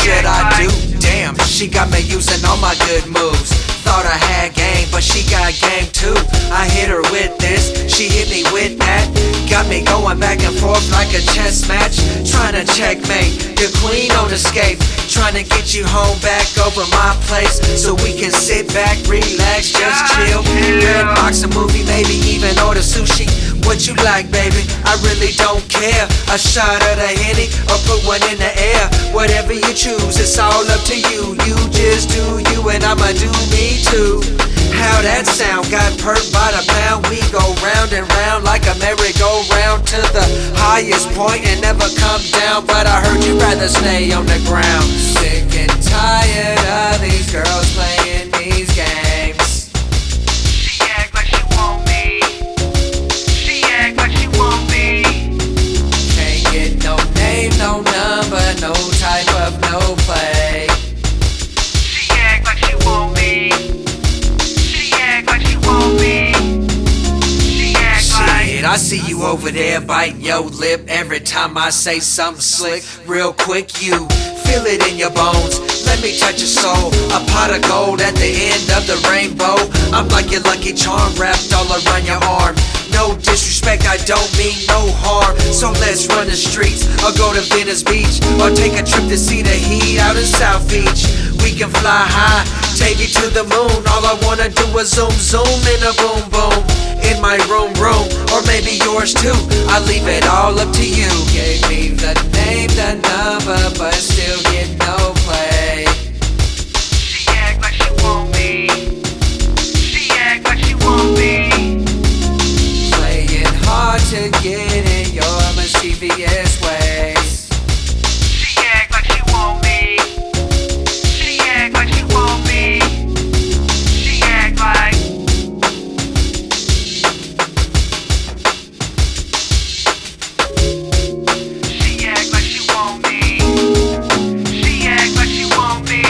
should I do? Damn, she got me using all my good moves. Thought I had game, but she got game too. I hit her with this, she hit me with that. Got me going back and forth like a chess match. Trying to checkmate, your queen on escape. Trying to get you home back over my place, so we can sit back, relax, just chill. Red box a movie, maybe even order sushi. What you like, baby? I really don't care. A shot of the Henny or put one in the air. Whatever you choose, it's all up to you. You just do you and I'ma do me too. How that sound? Got perked by the pound. We go round and round like a merry-go-round to the highest point and never come down. But I heard you'd rather stay on the ground. Sick and tired of these girls playing these games. She act like she want me. She act like she want me. Can't get no name, no number, no type of no play. She act like she want me. She act like she want me. She act like. Shit, I see you over there biting your lip every time I say something slick. Real quick, you feel it in your bones. Let me touch your soul. A pot of gold at the end of the rainbow. I'm like your lucky charm wrapped all around your arm. No disrespect, I don't mean no harm. So let's run the streets or go to Venice Beach or take a trip to see the heat out in South Beach. We can fly high, take you to the moon. All I wanna do is zoom, zoom in a boom, boom. In my room, or maybe yours too. I leave it all up to you. Gave me the name, the number, but still get no play. She act like she want me. She act like she want me. Playing hard to get in your mischievous ways. She act like she want me. She act like she want me. She act like. She act like she want me. She act like she want me.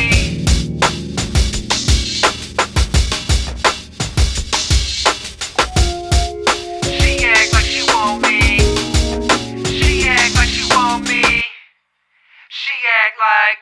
She act like she want me. She act like she want me. She act like.